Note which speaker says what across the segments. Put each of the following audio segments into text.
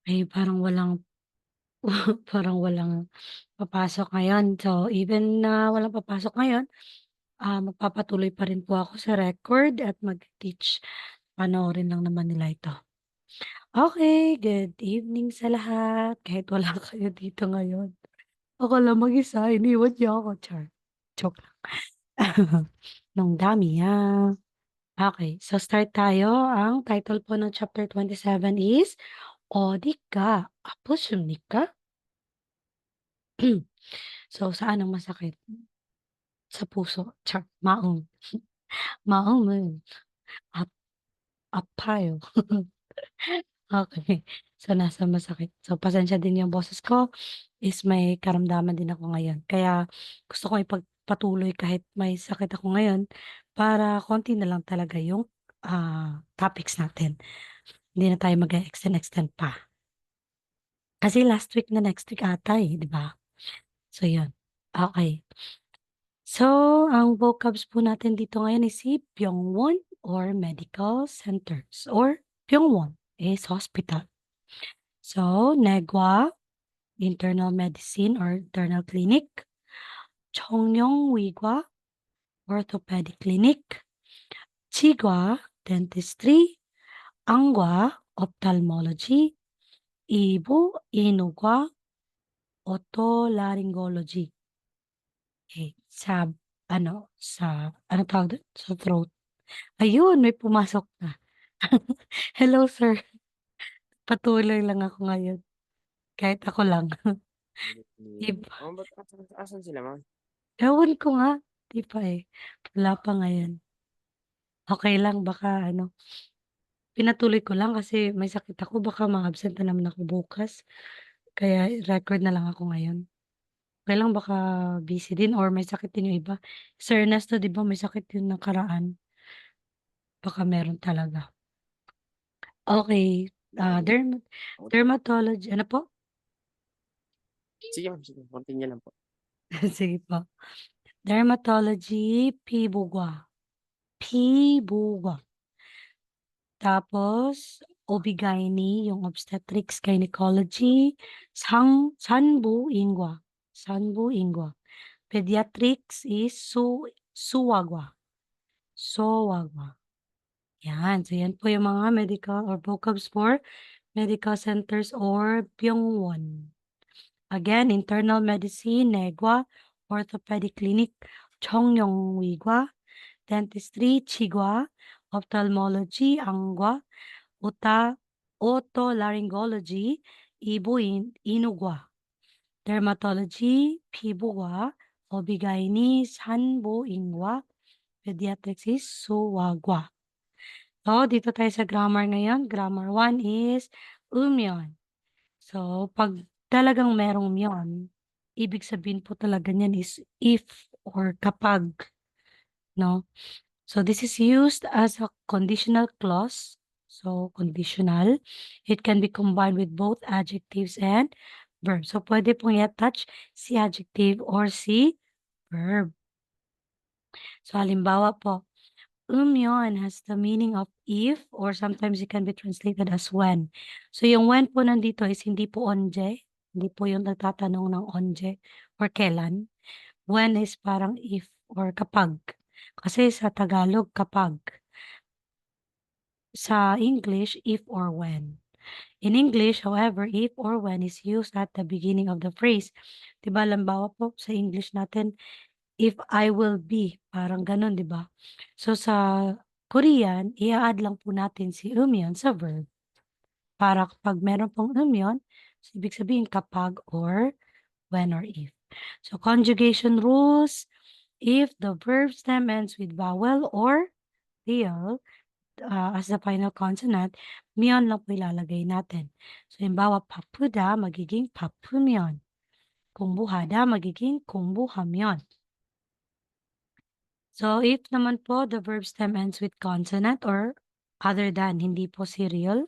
Speaker 1: Ay parang walang parang walang papasok ngayon. So, even na walang papasok ngayon, magpapatuloy pa rin po ako sa record at mag-teach. Panoorin lang naman nila ito. Okay, good evening sa lahat. Kahit wala kayo dito ngayon. Ako lang mag-isa, iniwan niyo ako, char. Joke lang. Nung dami, Okay, so start tayo. Ang title po ng chapter 27 is 어디가 아프십니까? So, saan ang masakit? Sa puso, char, maong. 마음은 아 아파요. Okay. So, nasa masakit. So, pasensya din yung boses ko is may karamdaman din ako ngayon. Kaya gusto kong ipagpatuloy kahit may sakit ako ngayon para konti na lang talaga yung, topics natin. Hindi na tayo mag-e-extend pa. Kasi last week na next week ata, eh, 'di ba? So, yun. Okay. So, ang vocabs po natin dito ngayon is si Byungwon or medical centers or Byungwon is hospital. So, Negwa, internal medicine or internal clinic. 청룡의과, orthopedic clinic. 치과, dentistry. 안과, ophthalmology. 이부, 인후과, otolaryngology. Okay, sa ano tawag dun? Sa throat. Ayun, may pumasok na. Hello sir, patuloy lang ako ngayon, kahit ako lang.
Speaker 2: Hmm,
Speaker 1: Iba
Speaker 2: ba't asan sila ma'am?
Speaker 1: ewan ko nga, 'di pa, eh, wala pa ngayon. Okey lang baka ano, pinatuloy ko lang kasi may sakit ako baka ma-absent na naman ako bukas, kaya record na lang ako ngayon. Okey lang baka busy din or may sakit din yung iba. Sir Ernesto 'di ba may sakit yun nakaraan, baka meron talaga. Okey,
Speaker 2: Ah,
Speaker 1: dermatology ano po?
Speaker 2: sige ma'am, sige continue lang po.
Speaker 1: Sige po. Dermatology, 피부과, 피부과. Tapos OB/GYN yung obstetrics, gynecology, 산부인과, 산부인과. Pediatrics is SUWAGWA, SOWAGWA. Yan, so yan po yung mga medical or vocabs for medical centers or 병원. Again, internal medicine, 내과, orthopedic clinic, 청룡의과, dentistry, 치과, ophthalmology, 안과, otolaryngology, 인후과, dermatology, 피부과, OB/GYN, 산부인과, pediatrics is 수화과. So, dito tayo sa grammar ngayon. Grammar 1 is umyon. So, 'pag talagang merong "yon", ibig sabihin po talaga niyan is if or kapag, 'no? So, this is used as a conditional clause. So, conditional. It can be combined with both adjectives and verbs. So, puwede pong i-attach si adjective or si verb. So, halimbawa po, "Umyon" has the meaning of if or sometimes it can be translated as when. So, yung when po nandito is hindi po onje, hindi po yung nagtatanong ng onje or kailan. When is parang if or kapag. Kasi sa Tagalog kapag, sa English if or when. In English, however, if or when is used at the beginning of the phrase. 'Di ba halimbawa po sa English natin, "If I will be", parang gano'n 'di ba? So sa Korean, i-a-add lang po natin si umyon sa verb para kapag meron pong umyon, so ibig sabihin kapag or when or if. So conjugation rules, if the verb stem ends with vowel or tail, as the final consonant, "myon" lang po ilalagay natin. So halimbawa, 바쁘다 magiging 바쁘면, 공부하다 magiging 공부하면. So if naman po the verb stem ends with consonant or other than, hindi po serial,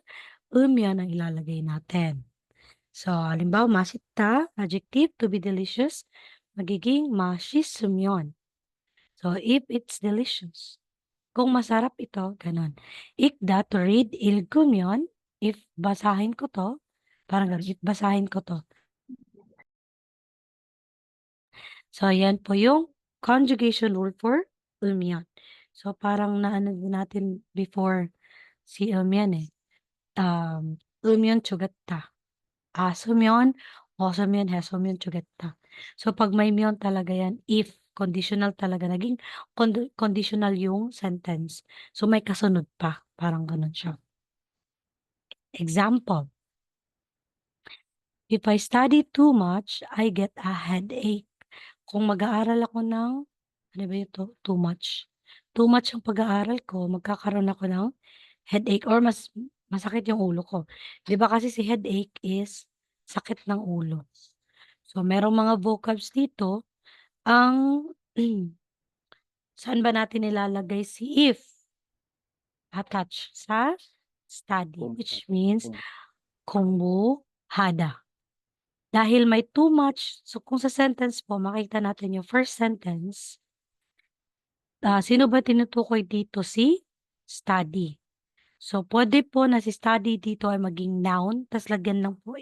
Speaker 1: "myon" ang ilalagay natin. So halimbawa, 맛있다 adjective, to be delicious, magiging 맛있으면. So if it's delicious. Kung masarap ito, gano'n. Ikda, to read, 읽으면, if basahin ko 'to, Parang gano'n. Basahin ko 'to. So, ayan po yung conjugation rule for umyan. So, parang naano din natin before si umyan, eh. 음연 주겠다. assu면, assu면, 해서면 주겠다. So, 'pag may "면" talaga 'yan, if conditional talaga, naging conditional yung sentence. So, may kasunod pa, parang gano'n siya. Example, "If I study too much, I get a headache." Kung mag-aaral ako ng ano ba ito, too much ang pag-aaral ko, magkakaroon ako ng headache or masakit yung ulo ko. 'Di ba kasi si headache is sakit ng ulo. So, merong mga vocabs dito ang saan ba natin nilalagay si if? Attach sa study,
Speaker 2: Kung
Speaker 1: which means
Speaker 2: kung
Speaker 1: 공부하다. Dahil may too much, so kung sa sentence po makita natin yung first sentence, sino ba tinutukoy dito? Si study. So, puwede po na si study dito ay maging noun ta's lagyan lang po,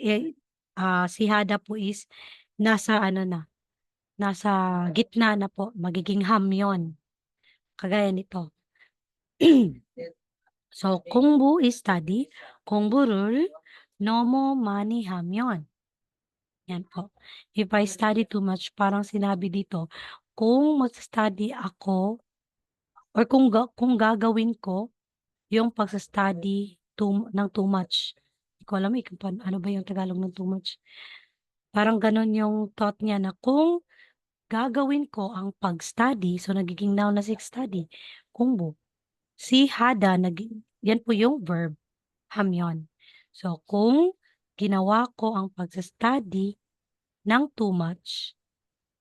Speaker 1: si hada po is nasa ano na, nasa gitna na po, magiging ham yun, kagaya nito. So, 공부 is study, 공부를 너무 많이 하면, yan po. If I study too much, parang sinabi dito, kung magsa-study ako or kung gagawin ko yung pagsa-study ng too much. Di ko alam, eh, kung ano ba yung Tagalog ng too much. Parang gano'n yung thought niya na kung gagawin ko ang pag-study, so nagiging noun na si study, 공부. Si hada naging yan po yung verb, hamyon. So, kung ginawa ko ang pagsa-study ng too much,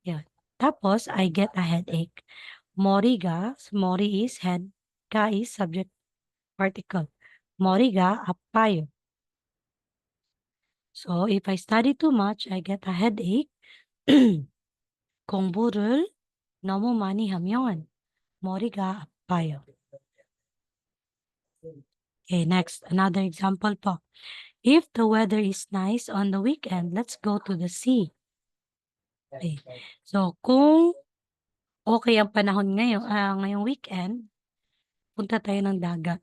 Speaker 1: yan. Tapos I get a headache. 머리가, 머리 is head, ka is subject particle. 머리가 아파요. So, if I study too much, I get a headache. 공부를 너무 많이 하면 머리가 아파요. Okay, next, another example po. If the weather is nice on the weekend, let's go to the sea. Okay. So, kung okay ang panahon ngayong weekend, punta tayo ng dagat.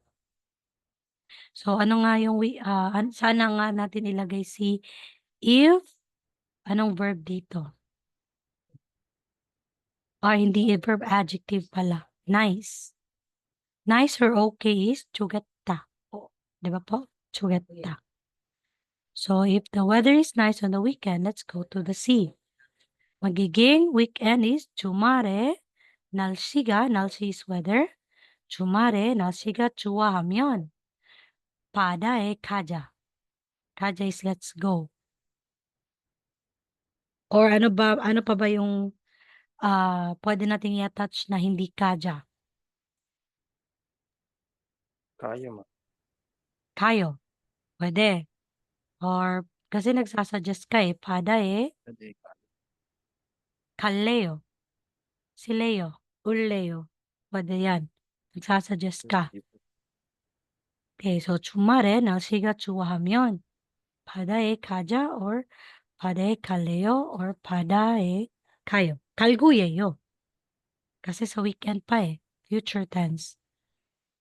Speaker 1: So, ano nga yung sana nga natin ilagay si if, anong verb dito? Hindi verb, adjective pala. Nice. Nice or okay is chugatta. O, 'di ba po? Chugatta. So, if the weather is nice on the weekend, let's go to the sea. Magiging weekend is 주말에 날씨 is weather. 주말에 날씨가 좋아하면 바다에 가자. 가자 is let's go. Or ano pa ba yung pwede nating i-attach na hindi kaja?
Speaker 2: kayo ma
Speaker 1: Kayo, pwede. Or kasi nagsa-suggest ka, eh, 바다에
Speaker 2: puwede
Speaker 1: 갈래요. sileo, urleo, pwede yan. Nagsa-suggest ka. Okay, so 주말에 날씨가 좋아하면 바다에 가자 or 바다에 갈래요 or 바다에 가요. 갈구예요. kasi sa weekend pa, eh, future tense.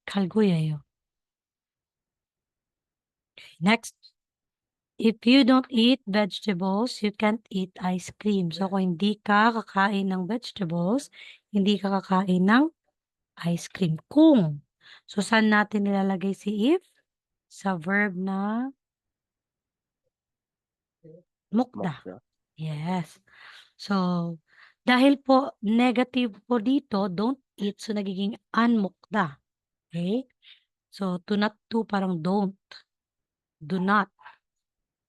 Speaker 1: 갈구예요. Next, if you don't eat vegetables, you can't eat ice cream. So, kung hindi ka kakain ng vegetables, hindi ka kakain ng ice cream. Kung. So, saan natin nilalagay si if? Sa verb na mukda.
Speaker 2: mokda.
Speaker 1: Yes. So, dahil po negative po dito, don't eat. So, nagiging unmukda. Okay? So, to not to parang don't. Do not.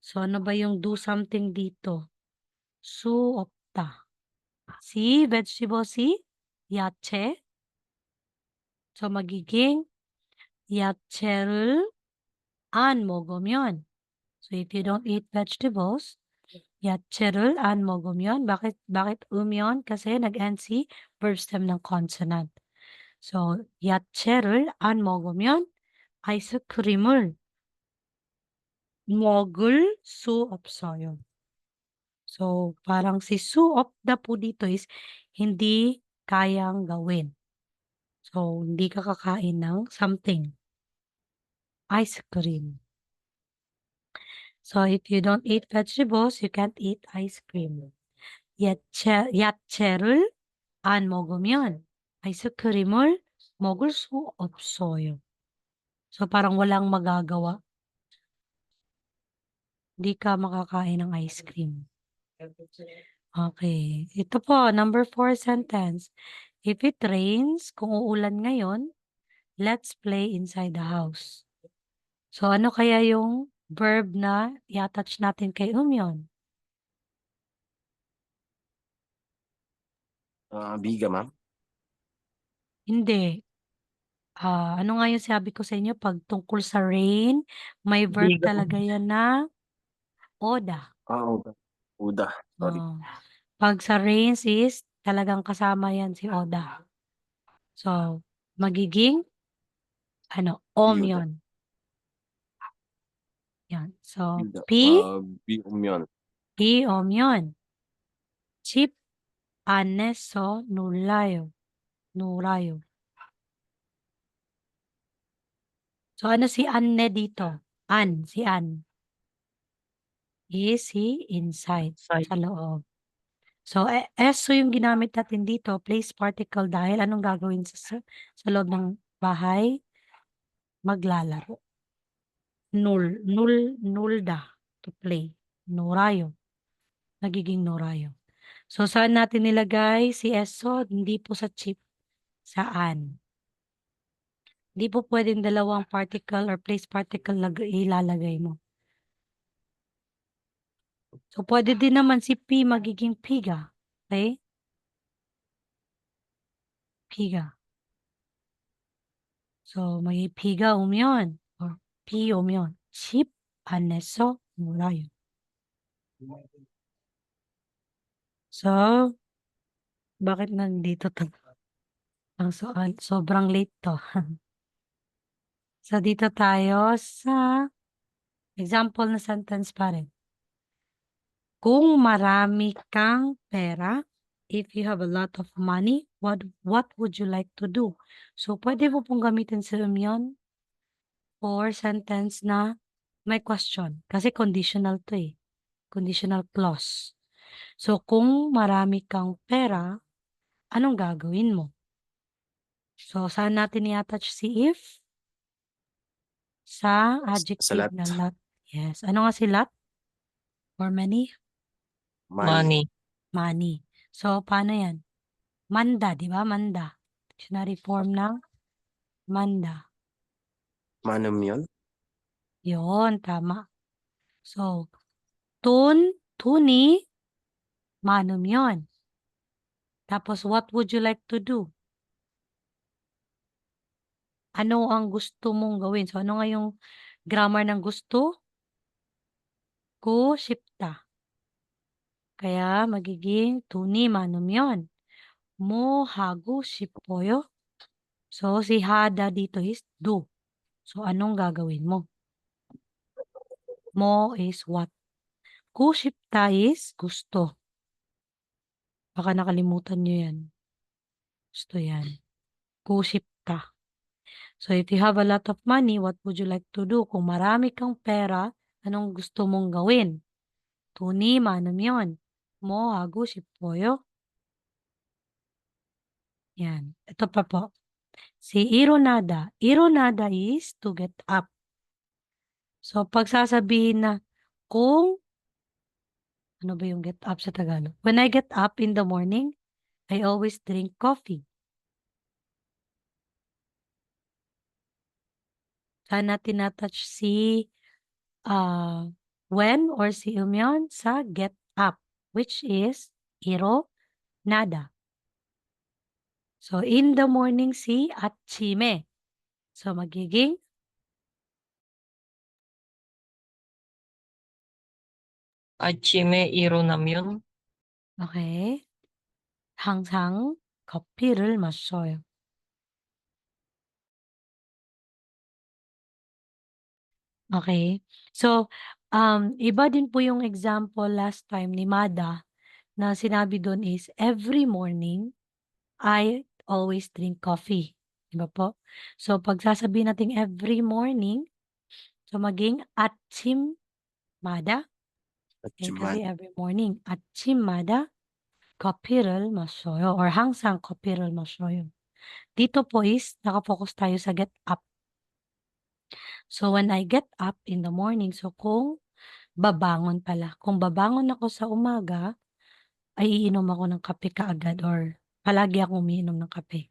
Speaker 1: So, ano ba yung do something dito? 수없다. Si vegetable si 야채. So, magiging 야채를 안 먹으면. So, if you don't eat vegetables, 야채를 안 먹으면. Bakit u면? Kasi nag-end si verb stem ng consonant. So, 야채를 안 먹으면 아이스크림을 먹을 수 없어요. So, parang si su opda po dito is hindi kayang gawin. So, hindi ka kakain ng something. Ice cream. So, if you don't eat vegetables, you can't eat ice cream. 야채를 안 먹으면 아이스크림을 먹을 수 없어요. So, parang walang magagawa. Hindi ka makakain ng ice cream. Okay. Ito po, number 4 sentence. If it rains, kung uulan ngayon, let's play inside the house. So, ano kaya yung verb na i-attach natin kay umyon?
Speaker 2: Biga, ma'am.
Speaker 1: Hindi. Ano nga yung sabi ko sa inyo? Pag tungkol sa rain, may verb
Speaker 2: Biga po.
Speaker 1: talaga yan na oda.
Speaker 2: Uda. Uda. Sorry.
Speaker 1: Oh. Pag sa rains is talagang kasama yan si oda. So, magiging
Speaker 2: Biyuda.
Speaker 1: omyon. Yan. So,
Speaker 2: Biyuda.
Speaker 1: P,
Speaker 2: Biumyon.
Speaker 1: P, omyon. 집 안에서 놀아요. 놀아요. So, ano si Anne dito? Si Ann. Is he inside?
Speaker 2: Side.
Speaker 1: Sa loob. So, eso yung ginamit natin dito, place particle dahil anong gagawin sa loob ng bahay? Maglalaro. Nulda, to play. Norayo. Nagiging norayo. So, saan natin nilagay si eso? Hindi po sa chip. Saan? Hindi po pwedeng dalawang particle or place particle ilalagay mo. So, pwede din naman si P magiging piga. Okay? Piga. So, may pi가 오면 or 비 오면 집 안에서 놀아요. So, bakit nandito to? Sobrang late to. So, dito tayo sa example na sentence pa rin. Kung marami kang pera, if you have a lot of money, what would you like to do? So, pwede mo pong gamitin sa yon or sentence na may question. Kasi conditional to eh. Conditional clause. So, kung marami kang pera, anong gagawin mo? So, saan natin i-attach si if? Sa adjective
Speaker 2: Salat.
Speaker 1: na lot. Yes. Ano nga si lot? Or many?
Speaker 2: Money.
Speaker 1: Money. So, paano yan? Manda, di ba? Manda. Dictionary form ng manda.
Speaker 2: Manumyon.
Speaker 1: Yon, tama. So, tuni, manum yon. Tapos, what would you like to do? Ano ang gusto mong gawin? So, ano nga yung grammar ng gusto? 싶다. Kaya magiging tuni manum yon. Mo hago 싶어요. So, si hada dito is do. So, anong gagawin mo? Mo is what? 싶다 is gusto. Baka nakalimutan nyo yan. Gusto yan. 싶다. So, if you have a lot of money, what would you like to do? Kung marami kang pera, anong gusto mong gawin? Tuni manum yon. Mo hago 싶어요. Yan. Ito pa po. Si ironada. Ironada is to get up. So, pag sasabihin na kung, ano ba yung get up sa Tagalog? When I get up in the morning, I always drink coffee. Saan natin natouch si when or si umyon sa get up, which is ironada. So, in the morning si atsime. So, magiging
Speaker 3: 아침에 일어나면
Speaker 1: okay. 항상 커피를 마셔요. Okay. So, iba din po yung example last time ni Mada na sinabi dun is, every morning, I always drink coffee. Di ba po? So, pag sasabihin natin every morning, so maging 아침마다, eh, kasi
Speaker 2: Achiman.
Speaker 1: every morning, 아침마다 커피를 마셔요 or 항상 커피를 마셔요. Dito po is naka-focus tayo sa get up. So, when I get up in the morning, so kung babangon pala, kung babangon ako sa umaga, ay iinom ako ng kape kaagad or palagi akong umiinom ng kape.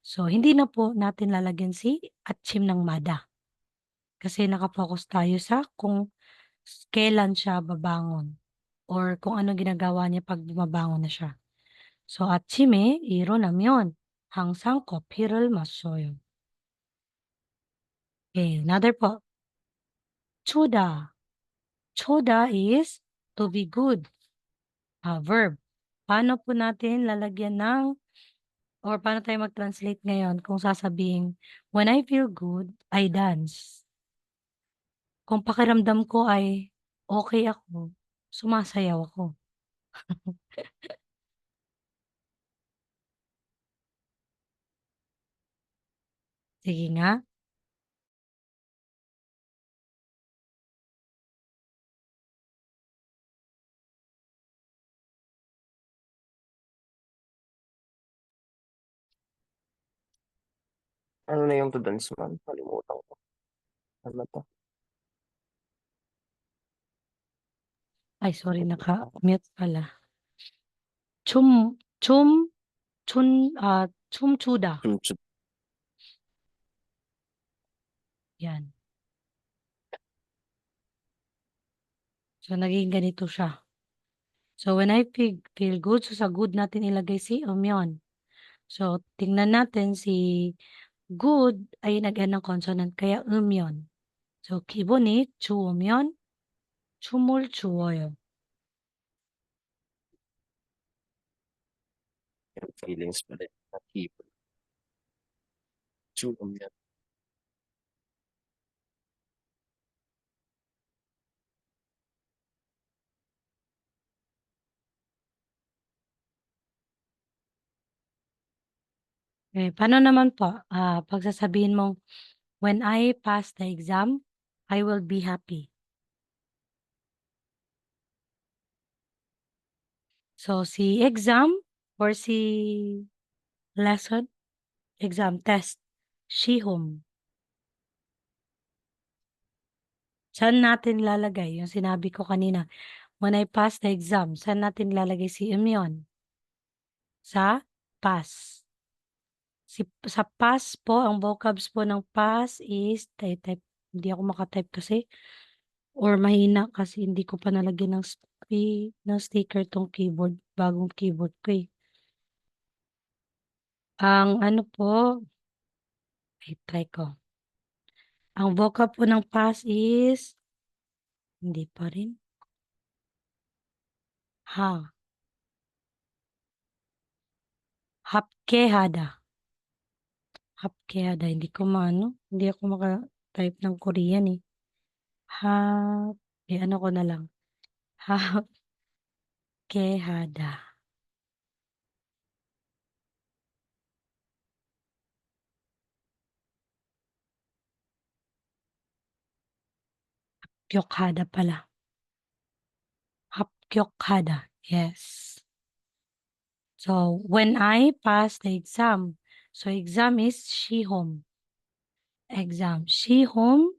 Speaker 1: So, hindi na po natin lalagyan si atchim ng mada kasi naka-focus tayo sa kung kailan siya babangon or kung ano ginagawa niya 'pag bumabangon na siya. So, 아침에 일어나면 항상 커피를 마셔요. Okay, another po. 추다. 추다 is to be good, verb. Paano po natin lalagyan ng or paano tayo mag-translate ngayon kung sasabihin, "When I feel good, I dance." Kung pakiramdam ko ay okay ako, sumasayaw ako. Sige nga.
Speaker 2: Ano na yung to dance man? Kalimutan ko. Ano to?
Speaker 1: Ay sorry, naka-mute pala. 춤 춤 춤추다.
Speaker 2: Chumchut.
Speaker 1: 'Yan. So, naging ganito siya. So, when I feel good, so sa good natin ilagay si umyon. So, tingnan natin si good ay nag-end ng consonant kaya umyon. So, 기분이 좋으면 춤을 추어요.
Speaker 2: Yung feelings pa rin. Nakipon. Chum yan. Eh, paano naman po, pag sasabihin mong, "When I pass the exam, I will be happy." So, si exam or si lesson? Exam, test, 시험. Saan natin lalagay yung sinabi ko kanina, when I pass the exam, saan natin lalagay si umyon? Sa pass. Sa pass po, ang vocabs po ng pass is, type, hindi ako makatype kasi, or mahina kasi hindi ko pa nalagyan ng sticker tong keyboard, bagong keyboard ko eh. Ang ano po, try ko. Ang vocab po ng pass is, hindi pa rin. Ha. Hapkehada. Hapkehada. Hindi ako maka-type ng Korean eh. Ano ko na lang. Hapkehada. Hapkyokhada pala. Hapkyokhada. Yes. So, when I pass the exam. So, exam is shihom. Exam. Shihom.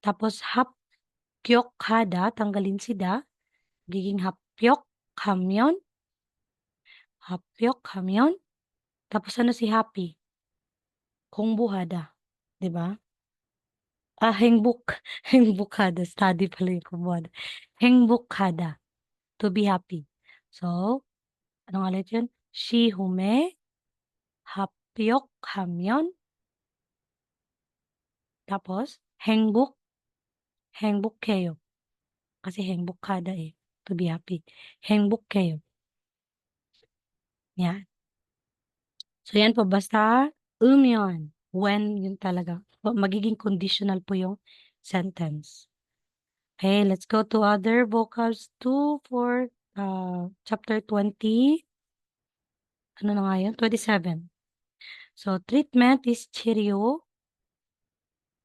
Speaker 2: Tapos, hapkyokhada. Tanggalin si da. Giging hapkyokhamyon. Hapkyokhamyon. Tapos, ano si happy? Kongbuhada. Diba? 행복. 행복하다. Study pala yung kumuhada. 행복하다. To be happy. So, anong ulit yun? 시험에 합격하면 tapos 행복해요. Kasi 행복하다 eh. To be happy. 행복해요. Yan. So, yan po. Basta, yun. When, yun talaga. Magiging conditional po yung sentence. Okay, let's go to other vocabs 2 for chapter 20. Ano na nga yun? 27. So, treatment is cheerio.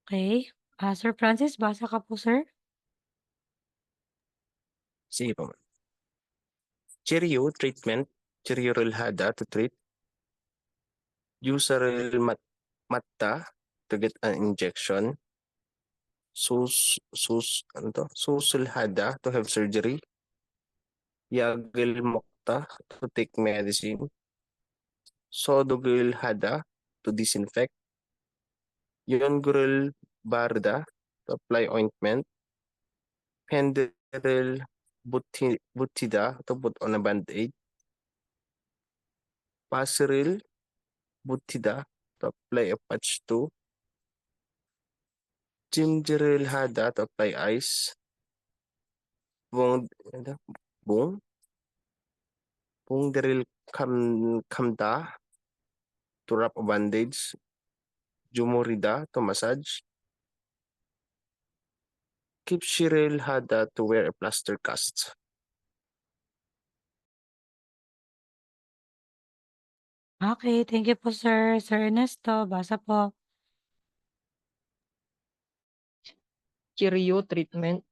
Speaker 2: Okay. Sir Francis, basa ka po, sir.
Speaker 4: Sige po. Cheerio treatment. Cheerio relhada to treat. User matta to get an injection. Susulhada to have surgery. Yagil mokta to take medicine. Sodogil hada to disinfect. Yonguril barda to apply ointment. Penderil butida to put on a band-aid. Pasiril butida to apply a patch to. Gingeril hada to apply ice. Bung deril kamda to wrap a bandage. Jumurida to massage. Kipshiril hada to wear a plaster cast.
Speaker 2: Okay, thank you po, sir. Sir Ernesto, basa po.
Speaker 3: Cheerio treatment.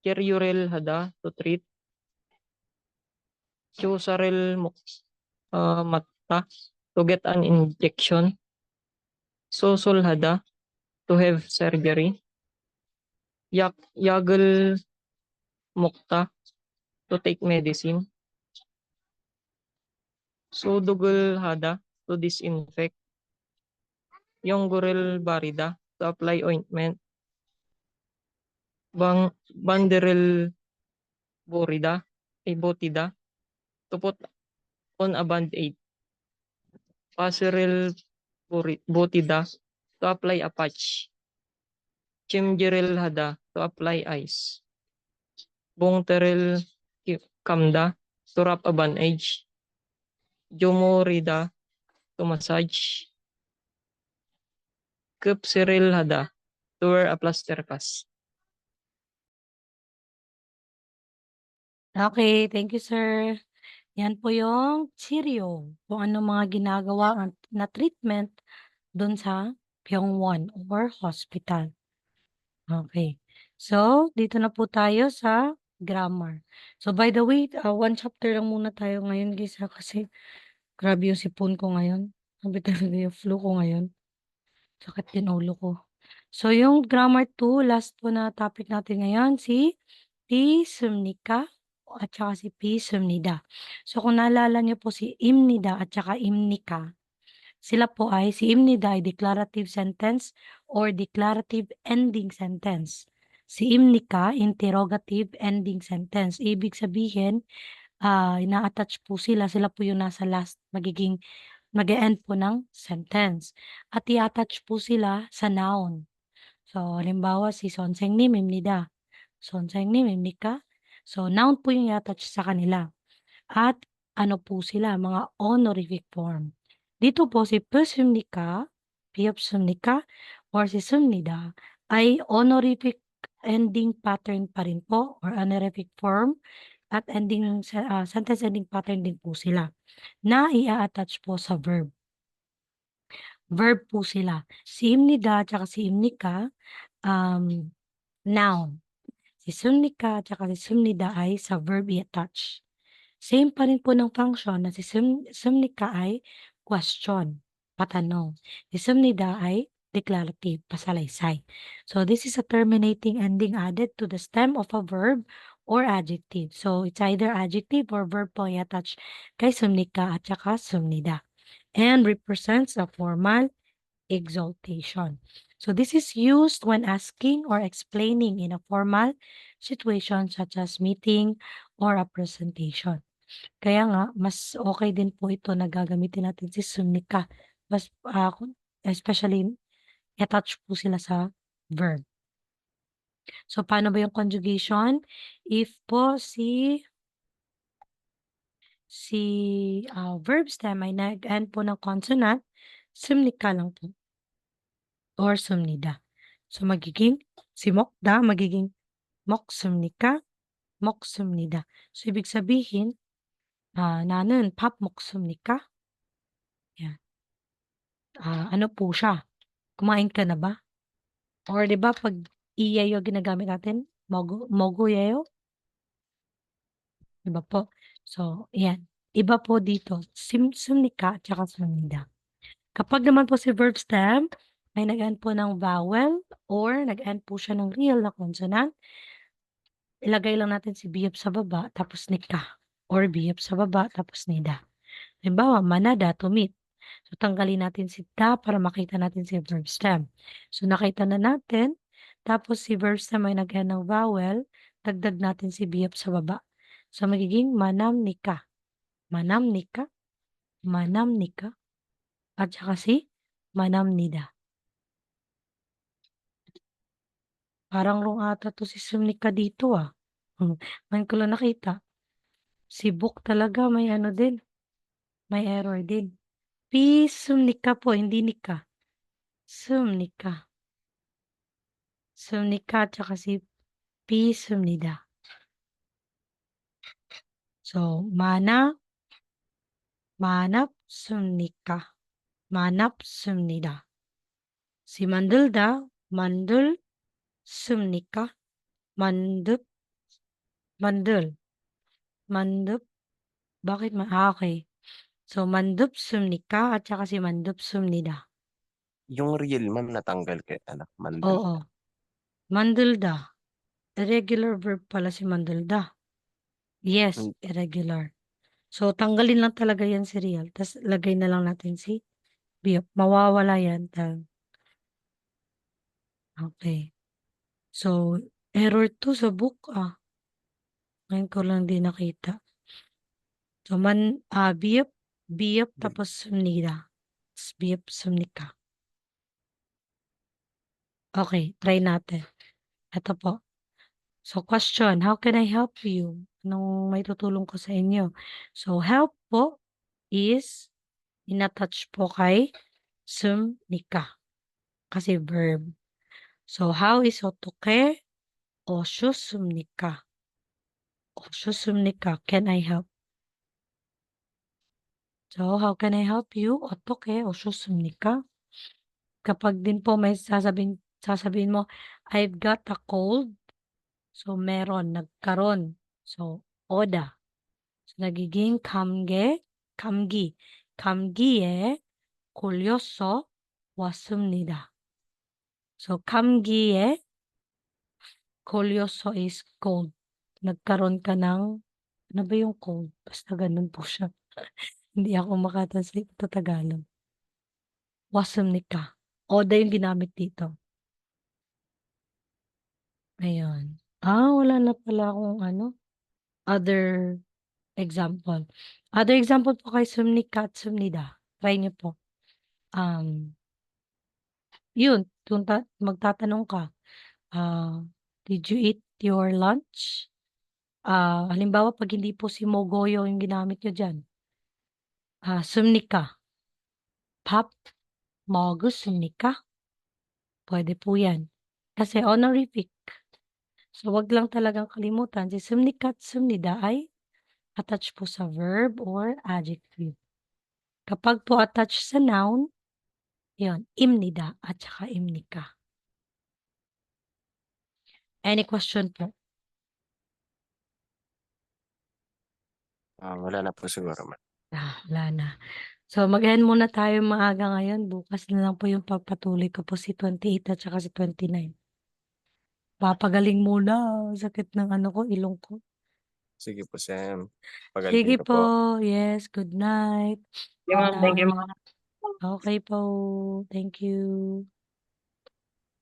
Speaker 3: Cheerio relhada to treat. Chusaril matta to get an injection. Susulhada to have surgery. Yagel mukta to take medicine. Sudugul hada to disinfect. Yongguril barida to apply ointment. Banderil botida to put on a band-aid. Pasiril botida to apply a patch. Chimjeril hada to apply ice. Bongteril kamda to wrap a bandage. Jomorida to massage. Kupsiril hada to wear a plaster cast.
Speaker 2: Okay, thank you, sir. Yan po yung cheerio. Kung ano mga ginagawa na treatment dun sa Pyeongwon or hospital. Okay. So, dito na po tayo sa grammar. So, by the way, one chapter lang muna tayo ngayon, guys, kasi grabe yung sipon ko ngayon. Sabi talaga yung flu ko ngayon. Sakit din ulo ko. So, yung grammar 2, last po na topic natin ngayon, si Pisumnika at saka si Pisumnida. So, kung naalala niyo po si Imnida at saka Imnika, sila po ay, si Imnida ay declarative sentence or declarative ending sentence. Si Imnika, interrogative ending sentence. Ibig sabihin, ina-attach po sila. Sila po yung nasa last, mag-e-end po ng sentence. At i-attach po sila sa noun. So, halimbawa, si Sonsengnim, Imnida. Sonsengnim, Imnika. So, noun po yung i-attach sa kanila. At ano po sila, mga honorific form. Dito po si Pusumnika, Piopsumnika, or si Sumnida ay honorific ending pattern pa rin po or honorific form at ending sentence ending pattern din po sila na i-attach po sa verb. Verb po sila. Si Imnida at saka si Imnika, noun. Si Sumnika at saka si Sumnida ay sa verb i-attach. Same pa rin po ng function na si Sumnika ay question, patanong. Si Sumnida ay declarative, pasalaysay. So, this is a terminating ending added to the stem of a verb or adjective. So, it's either adjective or verb po i-attach kay Sumnika at saka Sumnida. And represents a formal exaltation. So, this is used when asking or explaining in a formal situation such as meeting or a presentation. Kaya nga, mas okay din po ito na gagamitin natin si Sumnika. Mas, especially, attach po sila sa verb. So, paano ba yung conjugation? If po si verb stem ay nag-end po ng consonant, Sumnika lang po. Or Sumnida. So, magiging si Mokda, magiging 먹습니까? 먹습니다. So, ibig sabihin, 나는 밥 먹습니까? Yan. Ano po siya? Kumain ka na ba? Or 'di ba 'pag iyeyo ginagamit natin, 먹어요? 'Di ba po? So, 'yan. Iba po dito, 습니까 at saka 습니다. Kapag naman po si verb stem, may nag-end po ng vowel or nag-end po siya ng real na consonant, ilagay lang natin si biyop sa baba tapos nika or biyop sa baba tapos nida. Halimbawa, manada, to meet. So, tanggalin natin si da para makita natin si verb stem. So, nakita na natin. Tapos, si verb stem ay nag-end ng vowel. Dagdag natin si biyop sa baba. So, magiging manamnika. Manamnika. Manamnika. At saka si manamnida. Parang wrong ata to si sumnika dito Ngayon ko lang nakita. Si book talaga may ano din. May error din. Sumnika po, hindi nika. Sumnika. Sumnika at saka si sumnida. So, manap sumnika. Manap sumnida. Si mandulda, mandul sumnika. Mandup, mandul. Mandup, bakit okay. So, mandup sumnika at saka si mandup sumnida.
Speaker 4: Yung real, ma'am, natanggal kay anak. Mandal.
Speaker 2: Oo. Mandulda. Irregular verb pala si mandulda. Yes,
Speaker 4: Hmm.
Speaker 2: irregular. So, tanggalin lang talaga yan si real. Tapos, lagay na lang natin si biyop. Mawawala yan. Okay. So, error to sa book Ngayon ko lang din nakita. So, biyop, tapos sumnida. Tapos biyop, sumnika. Okay, try natin. Ito po. So, question, how can I help you? Anong may tutulong ko sa inyo? So, help po is in-attach po kay sumnika. Kasi verb. So, how is 어떻게? 어쇼습니까? 어쇼습니까? Can I help? So, how can I help you? 어떻게 어쇼습니까? Kapag din po may sasabihin mo, I've got a cold. So, meron, nagkaroon. So, oda. So, nagiging 감기. 감기에 걸려서 왔습니다. So, 감기에 걸려서 is cold. Nagkaroon ka ng, ano ba yung cold? Basta ganun po siya. Hindi ako makatranslate to Tagalog. 왔습니까? Oda yung ginamit dito. Ayun. Wala na pala akong other example. Other example po kay sumnika at sumnida. Try niyo po. Yun, kung magtatanong ka, did you eat your lunch? Halimbawa, pag hindi po si mogoyo yung ginamit nyo dyan, sumnika. 밥 먹었습니까? Pwede po yan. Kasi honorific. So, wag lang talagang kalimutan. Si sumnika at sumnida ay attached po sa verb or adjective. Kapag po attached sa noun, yun, imnida at saka imnika. Any question po?
Speaker 4: Wala na po siguro, ma'am.
Speaker 2: Wala na. So, mag-end muna tayo maaga ngayon. Bukas na lang po yung pagpatuloy ko po si 28 at saka si 29. Papagaling muna. Sakit ng ko, ilong ko.
Speaker 4: Sige po, Sam.
Speaker 2: Sige
Speaker 4: Pagaling ka
Speaker 2: po.
Speaker 4: po.
Speaker 2: Yes, good night.
Speaker 3: Thank you, ma'am. Thank you,
Speaker 2: Good
Speaker 3: ma'am.
Speaker 2: night. Okay po. Thank you.